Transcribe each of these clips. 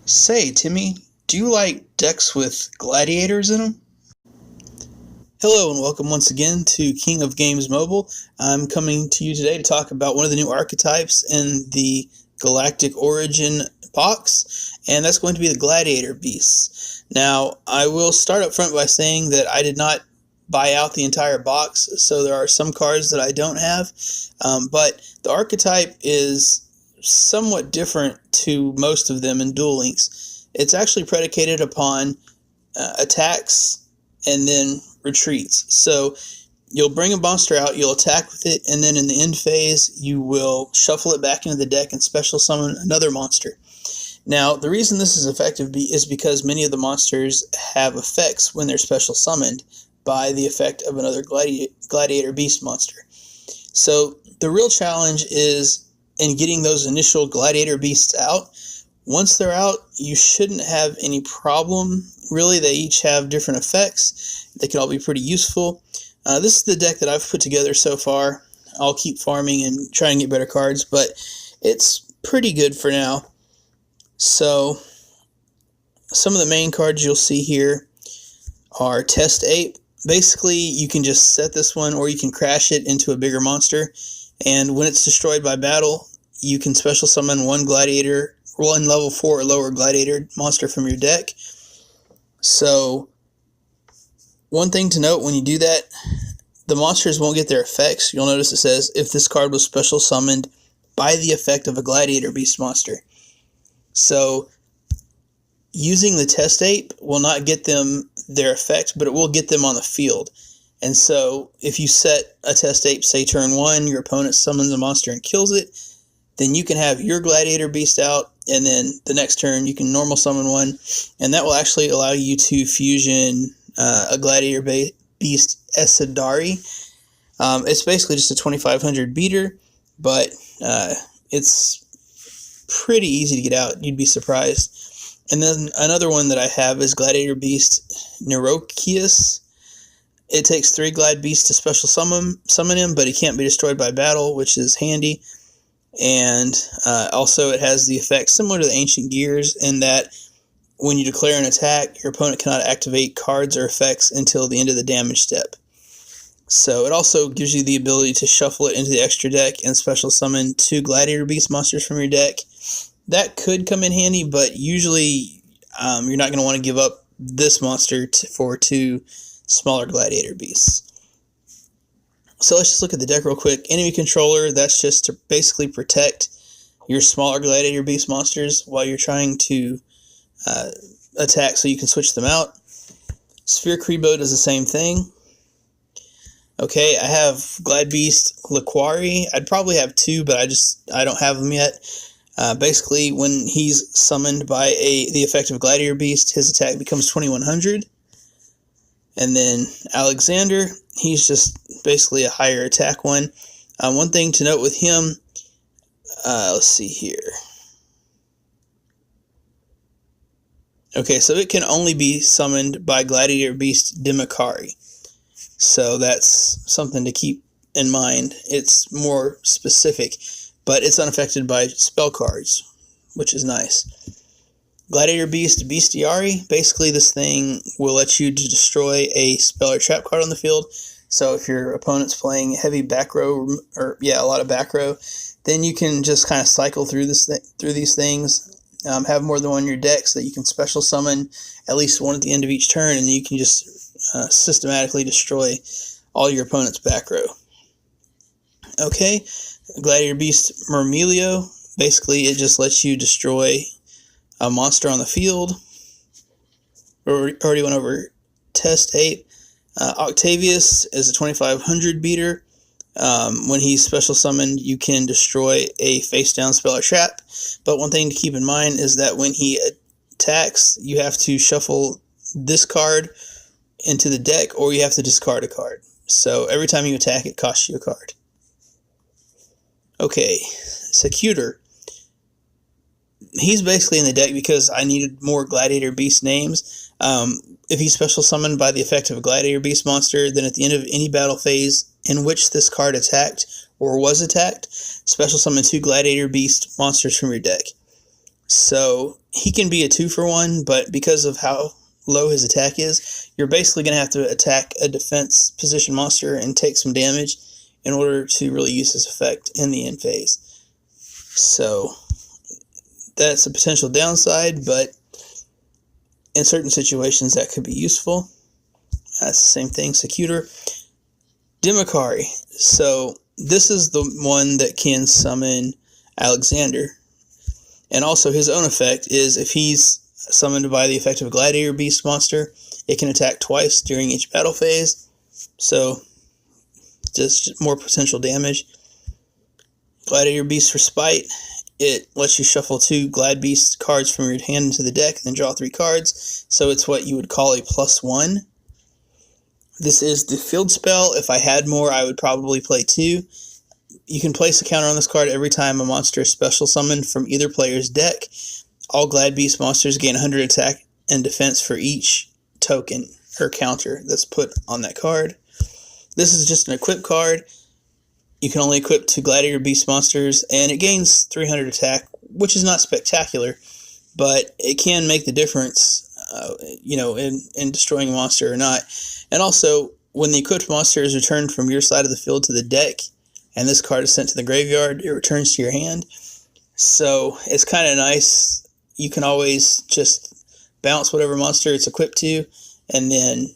Say, Timmy, do you like decks with gladiators in them? Hello and welcome once again to King of Games Mobile. I'm coming to you today to talk about one of the new archetypes in the Galactic Origin box, and that's going to be the Gladiator Beasts. Now, I will start up front by saying that I did not buy out the entire box, so there are some cards that I don't have, but the archetype is somewhat different to most of them in Duel Links. It's actually predicated upon attacks and then retreats. So you'll bring a monster out, you'll attack with it, and then in the end phase, you will shuffle it back into the deck and special summon another monster. Now, the reason this is effective is because many of the monsters have effects when they're special summoned by the effect of another Gladiator Beast monster. So the real challenge is in getting those initial Gladiator Beasts out. Once they're out, you shouldn't have any problem. Really, they each have different effects. They can all be pretty useful. This is the deck that I've put together so far. I'll keep farming and try and get better cards, but it's pretty good for now. So, some of the main cards you'll see here are Test Ape. Basically, you can just set this one or you can crash it into a bigger monster. And when it's destroyed by battle, you can special summon one level 4 or lower gladiator monster from your deck. So, one thing to note when you do that, the monsters won't get their effects. You'll notice it says, if this card was special summoned by the effect of a Gladiator Beast monster. So, using the Test Ape will not get them their effect, but it will get them on the field. And so, if you set a Test Ape, say turn 1, your opponent summons a monster and kills it, then you can have your Gladiator Beast out, and then the next turn you can normal summon one, and that will actually allow you to fusion a Gladiator Beast Esadari. It's basically just a 2500 beater, but it's pretty easy to get out. You'd be surprised. And then another one that I have is Gladiator Beast Neurochius. It takes 3 Glad Beasts to special summon him, but he can't be destroyed by battle, which is handy. And also it has the effect similar to the Ancient Gears in that when you declare an attack, your opponent cannot activate cards or effects until the end of the damage step. So it also gives you the ability to shuffle it into the extra deck and special summon 2 Gladiator Beast monsters from your deck. That could come in handy, but usually you're not going to want to give up this monster for 2 smaller Gladiator Beasts. So let's just look at the deck real quick. Enemy Controller, that's just to basically protect your smaller Gladiator Beast monsters while you're trying to attack so you can switch them out. Sphere Krebo does the same thing. Okay, I have Glad Beast Liquari. I'd probably have 2, but I don't have them yet. Basically, when he's summoned by the effect of Gladiator Beast, his attack becomes 2100. And then Alexander, he's just basically a higher attack one. One thing to note with him, let's see here. Okay, so it can only be summoned by Gladiator Beast Demakari. So that's something to keep in mind. It's more specific, but it's unaffected by spell cards, which is nice. Gladiator Beast Bestiari, basically this thing will let you destroy a spell or trap card on the field. So if your opponent's playing heavy back row, a lot of back row, then you can just kind of cycle through these things, have more than one in your deck so that you can special summon at least one at the end of each turn, and then you can just systematically destroy all your opponent's back row. Okay, Gladiator Beast Murmelio, basically it just lets you destroy a monster on the field. We already went over Test Ape. Octavius is a 2500 beater. When he's special summoned, you can destroy a face-down spell or trap. But one thing to keep in mind is that when he attacks, you have to shuffle this card into the deck, or you have to discard a card. So every time you attack, it costs you a card. Okay, Secutor. He's basically in the deck because I needed more Gladiator Beast names. If he's special summoned by the effect of a Gladiator Beast monster, then at the end of any battle phase in which this card attacked or was attacked, special summon 2 Gladiator Beast monsters from your deck. So he can be a 2-for-1, but because of how low his attack is, you're basically going to have to attack a defense position monster and take some damage in order to really use his effect in the end phase. So that's a potential downside, but in certain situations that could be useful. That's the same thing, Secutor. Demikari. So this is the one that can summon Alexander. And also his own effect is if he's summoned by the effect of a Gladiator Beast monster, it can attack twice during each battle phase. So just more potential damage. Gladiator Beast for Spite. It lets you shuffle 2 Glad Beast cards from your hand into the deck and then draw 3 cards. So it's what you would call a +1. This is the field spell. If I had more, I would probably play 2. You can place a counter on this card every time a monster is special summoned from either player's deck. All Glad Beast monsters gain 100 attack and defense for each token or counter that's put on that card. This is just an equip card. You can only equip 2 Gladiator Beast monsters, and it gains 300 attack, which is not spectacular, but it can make the difference, in destroying a monster or not. And also, when the equipped monster is returned from your side of the field to the deck, and this card is sent to the graveyard, it returns to your hand. So it's kind of nice. You can always just bounce whatever monster it's equipped to, and then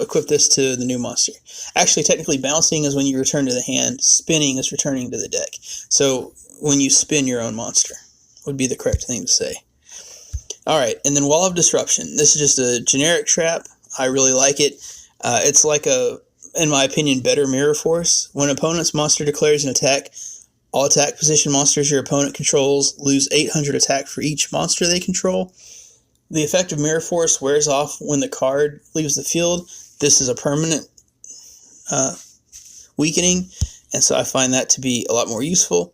equip this to the new monster. Actually, technically, bouncing is when you return to the hand. Spinning is returning to the deck. So when you spin your own monster would be the correct thing to say. All right, and then Wall of Disruption. This is just a generic trap. I really like it. It's like in my opinion, better Mirror Force. When an opponent's monster declares an attack, all attack position monsters your opponent controls lose 800 attack for each monster they control. The effect of Mirror Force wears off when the card leaves the field. This is a permanent weakening, and so I find that to be a lot more useful.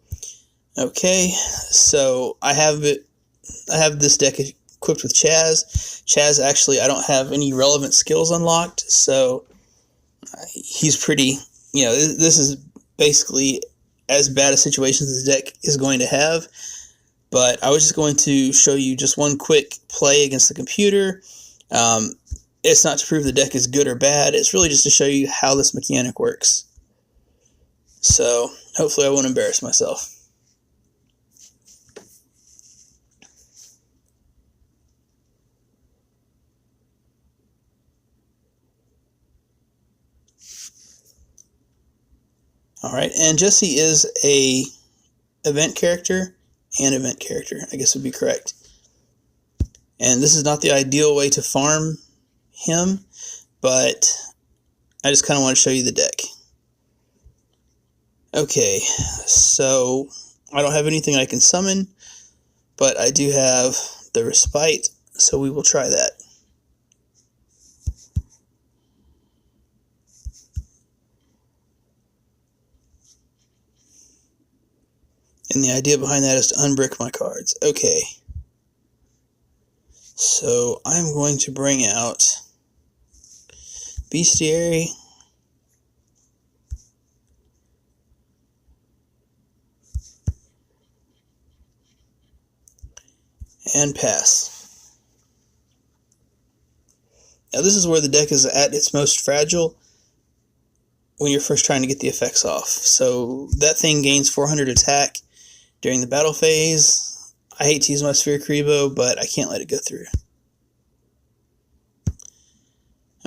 Okay, so I have this deck equipped with Chaz. Chaz, actually, I don't have any relevant skills unlocked, so he's pretty, this is basically as bad a situation as the deck is going to have. But I was just going to show you just one quick play against the computer. It's not to prove the deck is good or bad. It's really just to show you how this mechanic works. So hopefully I won't embarrass myself. Alright, and Jesse is a event character and event character, I guess would be correct. And this is not the ideal way to farm him, but I just kind of want to show you the deck. Okay, so I don't have anything I can summon, but I do have the Respite, so we will try that. And the idea behind that is to unbrick my cards. Okay. So I'm going to bring out Bestiary. And pass. Now this is where the deck is at its most fragile when you're first trying to get the effects off. So that thing gains 400 attack during the battle phase. I hate to use my Sphere Kuriboh, but I can't let it go through.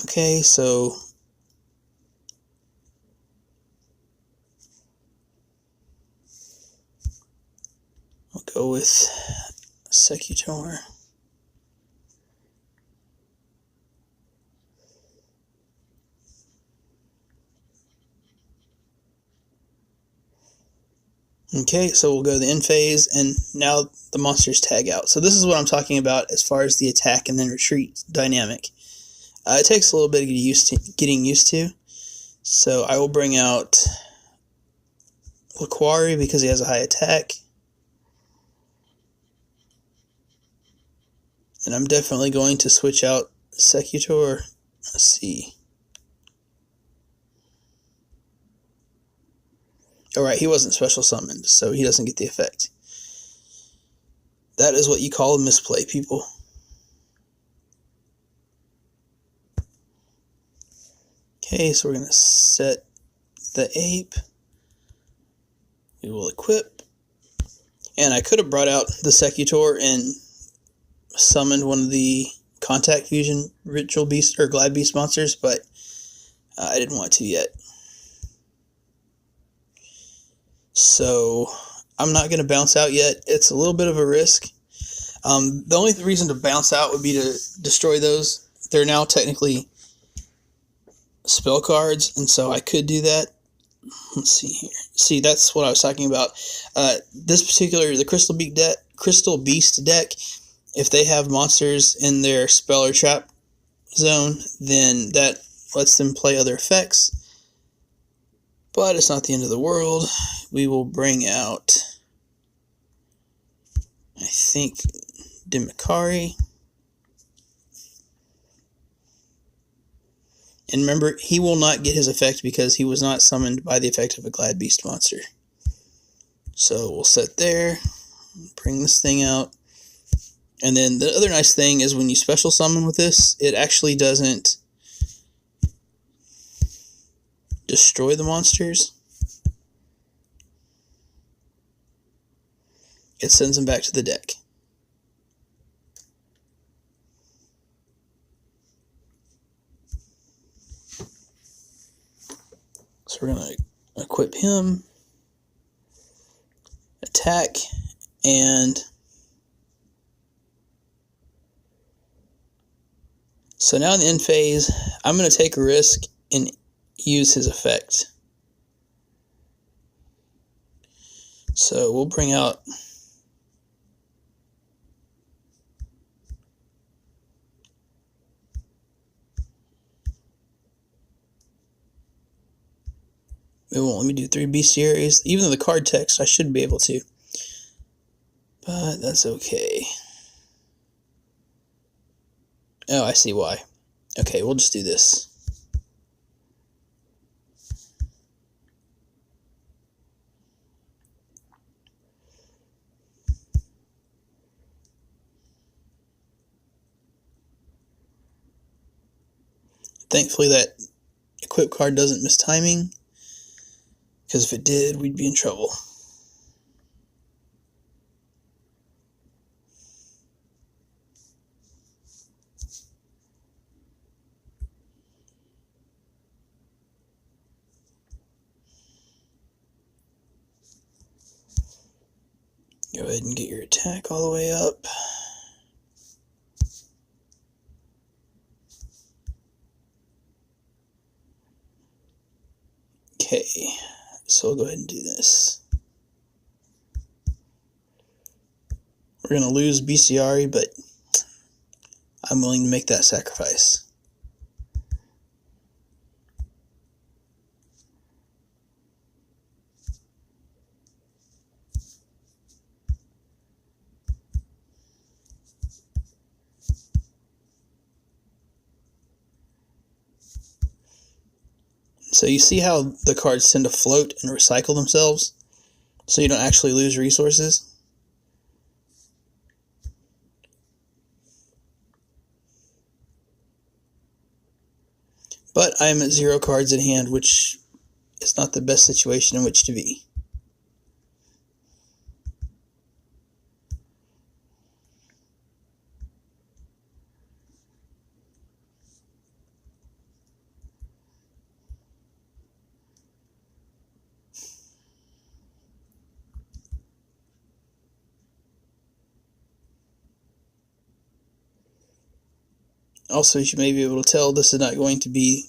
Okay, so we'll go with Secutor. Okay, so we'll go to the end phase, and now the monsters tag out. So this is what I'm talking about as far as the attack and then retreat dynamic. It takes a little bit of getting used to. So I will bring out Laquari because he has a high attack. And I'm definitely going to switch out Secutor. Let's see. Alright, he wasn't special summoned, so he doesn't get the effect. That is what you call a misplay, people. Okay, so we're going to set the ape. We will equip. And I could have brought out the Secutor and summoned one of the Contact Fusion Ritual Beast or Glad Beast monsters, but I didn't want to yet. So I'm not going to bounce out yet. It's a little bit of a risk. The only reason to bounce out would be to destroy those. They're now technically spell cards, and so I could do that. Let's see here. See, that's what I was talking about. This particular, the Crystal Beast deck, if they have monsters in their spell or trap zone, then that lets them play other effects. But it's not the end of the world. We will bring out, I think, Dimikari. And remember, he will not get his effect because he was not summoned by the effect of a Glad Beast monster. So we'll set there, bring this thing out. And then the other nice thing is when you special summon with this, it actually doesn't destroy the monsters. It sends them back to the deck. So we're going to equip him, attack, and so now in the end phase, I'm going to take a risk and use his effect. So we'll bring out it won't let me do 3 bestiaries. Even though the card text, I should be able to. But that's okay. Oh, I see why. Okay, we'll just do this. Thankfully that equip card doesn't miss timing, because if it did, we'd be in trouble. Go ahead and get your attack all the way up. Okay, so we'll go ahead and do this. We're going to lose bestiary, but I'm willing to make that sacrifice. So you see how the cards tend to float and recycle themselves, so you don't actually lose resources? But I'm at 0 cards in hand, which is not the best situation in which to be. Also, as you may be able to tell, this is not going to be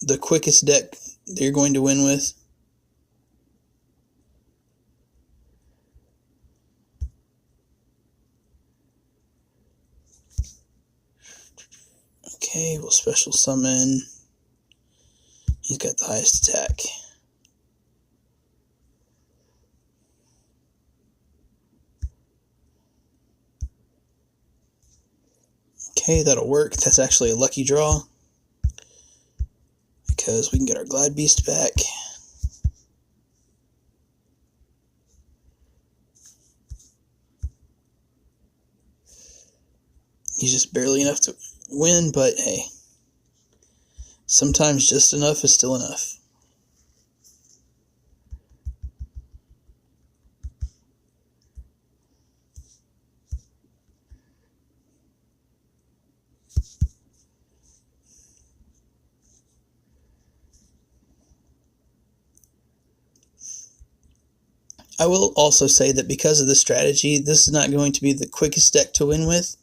the quickest deck that you're going to win with. Okay, we'll special summon. He's got the highest attack. Okay, that'll work. That's actually a lucky draw, because we can get our Glad Beast back. He's just barely enough to win, but hey, sometimes just enough is still enough. I will also say that because of this strategy, this is not going to be the quickest deck to win with,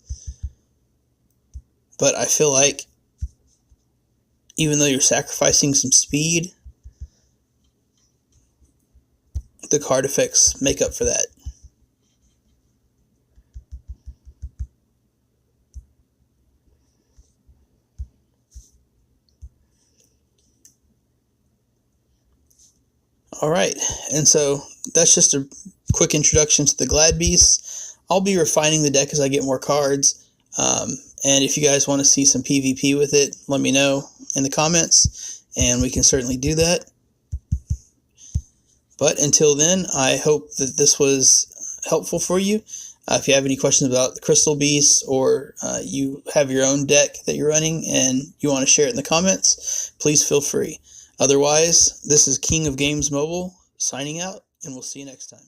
but I feel like even though you're sacrificing some speed, the card effects make up for that. Alright, and so that's just a quick introduction to the Glad Beasts. I'll be refining the deck as I get more cards, and if you guys want to see some PvP with it, let me know in the comments, and we can certainly do that. But until then, I hope that this was helpful for you. If you have any questions about the Crystal Beasts, or you have your own deck that you're running and you want to share it in the comments, please feel free. Otherwise, this is King of Games Mobile signing out, and we'll see you next time.